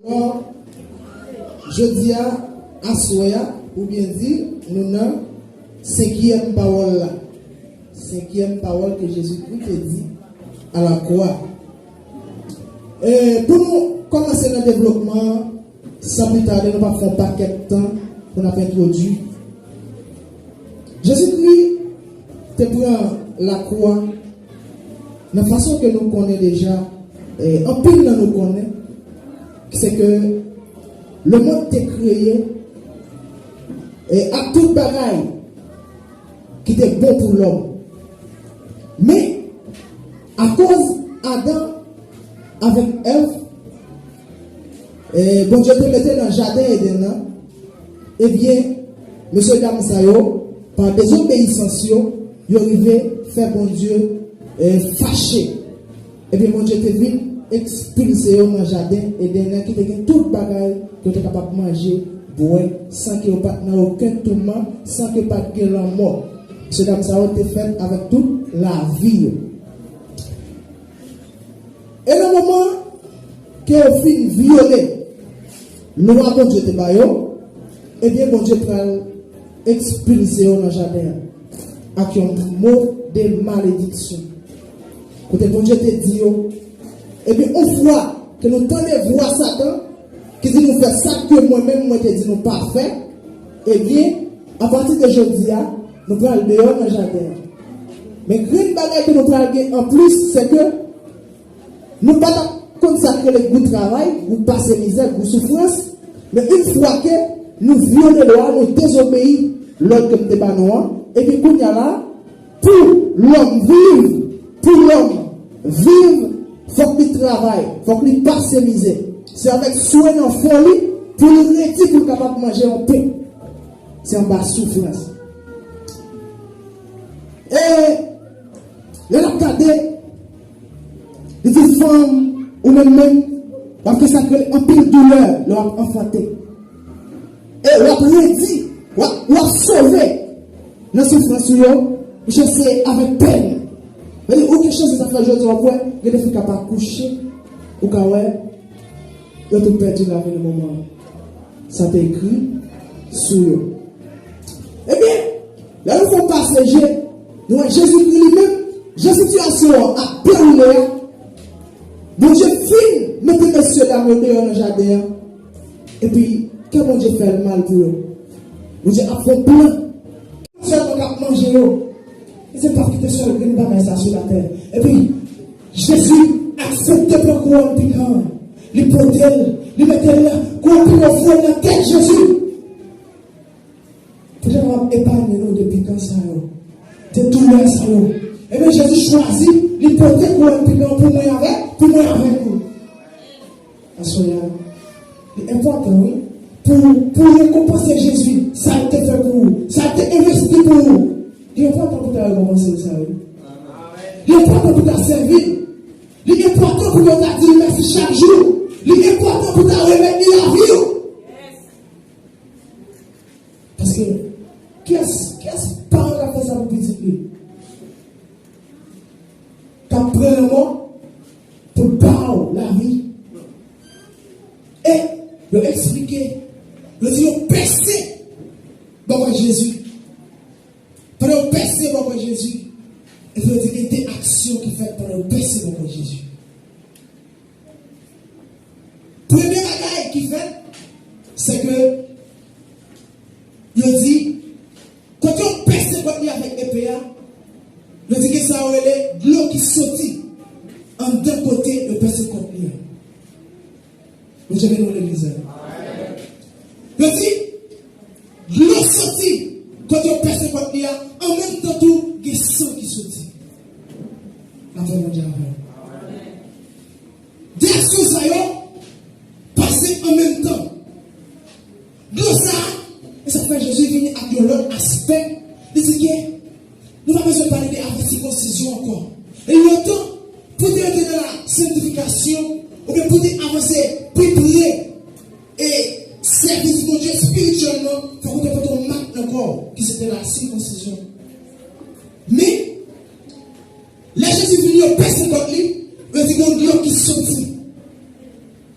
Alors, je dis à Soya, ou bien dire, nous avons cinquième parole là. Cinquième parole que Jésus-Christ a dit à la croix. Pour nous commencer le développement, sans plus tarder, nous allons faire un paquet de temps pour nous introduire. Jésus-Christ te prend la croix de la façon que nous connaissons déjà, en pile nous connaissons, c'est que le monde est créé et à tout bagaille qui était bon pour l'homme. Mais à cause d'Adam avec Ève, bon Dieu te mettait dans le jardin Éden, eh bien, monsieur Dame Sayo, par désobéissance, il arrivait à faire bon Dieu fâché. Et bien, mon Dieu te vient expulser dans le jardin Éden qui était tout bagaille que tu es capable de manger, boire, sans qu'il n'y ait pas aucun tourment, sans qu'il n'y ait pas de mort. Monsieur Dame Sayo te fait avec toute la vie. Et le moment que fin violé, loi bon Dieu te baillot, et bien bon Dieu va expulser dans le jardin avec un mot de malédiction. Quand bon Dieu te dit, et bien une fois que nous tendons voir Satan, qui dit nous faire ça que moi-même, moi te dis nous pas faire, et bien à partir de aujourd'hui, nous allons aller dehors dans le jardin. Mais une bagaille que nous allons en plus, c'est que nous ne pouvons pas consacrer le goût de travail, vous passez misère, vous souffrance, mais une fois que nous violons les lois, nous désobéissons l'ordre que nous débattons, et puis quand il y a là, pour l'homme vivre, il faut qu'il travaille, il faut qu'il passe ses misères. C'est avec soin en folie, pour le retirer, pour capable de manger en paix. C'est en bas souffrance. Et, il y a regardé, les femmes, ou même, parce que ça crée un pile de douleur, leur enfanté. Et leur dit, ou sauver, dans ce souffrance, je sais avec peine. Mais ou quelque chose que ça fait aujourd'hui, on voit, il y a des filles qui ne peuvent pas coucher, ou quand ouais, ils ont perdu la vie le moment. Ça t'est écrit sur eux. Eh bien, là, il faut passer, Jésus-Christ lui-même, Jésus situation a perdu. Bon Dieu filme, mettez messieurs dames dans le jardin. Et puis, que bon Dieu fait le mal pour eux? Bon Dieu a fait plein. Seulement qu'à manger, c'est parce qu'il était seul une bagaille ça sur la terre. Et puis, Jésus accepte le couronne piquant. L'hypothèse, il mettait là, couronne piquant au fond de la tête Jésus. Peut-être qu'on va épargner nous depuis quand ça, de douleur ça. Et bien Jésus choisit l'hypothèse couronne piquant pour moi avec vous. C'est important, oui. Pour récompenser Jésus, ça a été fait pour vous, ça a été investi pour vous. Il est important pour ta récompenser ça, oui. Il est important pour ta servir. Il est important pour ta dire merci chaque jour. Il est important pour ta remettre la vie. Parce que, qu'est-ce parent qui a fait ça pour petit peu? T'as pris un mot pour parler la vie. Et, de expliquer, de dire, percer, dans Jésus. Pendant percer, dans Jésus. Et de dire, des actions qui fait pendant percer, dans Jésus. Première bagaille qui fait, c'est que, il dit, quand on perce contre lui avec EPA, il dit que ça aurait de l'eau qui sortit en deux côtés de percer contre lui. Vous avez dans l'église. Il dit, l'eau sortit quand on perce contre lui, en même temps tout, il y a sang qui sortit. Avant mon Dieu. Des choses passer en même temps. L'eau ça, et ça fait Jésus venir avec l'autre aspect. Il dit que nous n'avons pas besoin de parler de circoncision encore. Et longtemps, pour dire dans la sanctification, ou bien pour dire avancer, préparer et service de Dieu spirituellement, il faut qu'on ait un acte encore qui c'était la circoncision. Mais, Là, Jésus venu au Père Saint-Côte, il dit qu'on Dieu qui sortit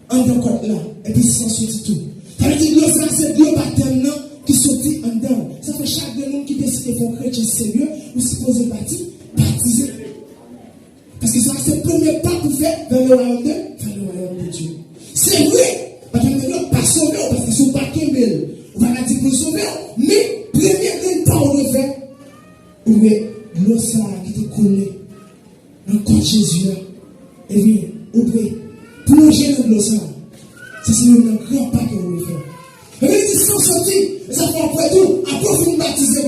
en dedans côte là, et puis sans sortir tout. Ça veut dire que ça, c'est Dieu baptême qui sortit en dedans. Ça fait chaque de nous qui décide de faire chrétien sérieux, ou supposé baptiser. Parce que ça, c'est le premier pas pour faire vers le royaume de Dieu. C'est vrai, parce que nous pas sauvé, parce que si on pas Kembel, on va dire pour sauver, mais premier pas on le fait, où est l'eau ça qui te collé dans le corps de Jésus, et bien, on peut plonger dans l'eau ça. C'est le grand pas qu'on veut faire. Et bien, ils sont sortis, ça fait après tout, après vous baptiser,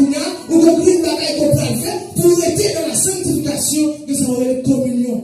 on a pris une bataille qu'on peut faire pour être dans la sanctification que ça va être communion.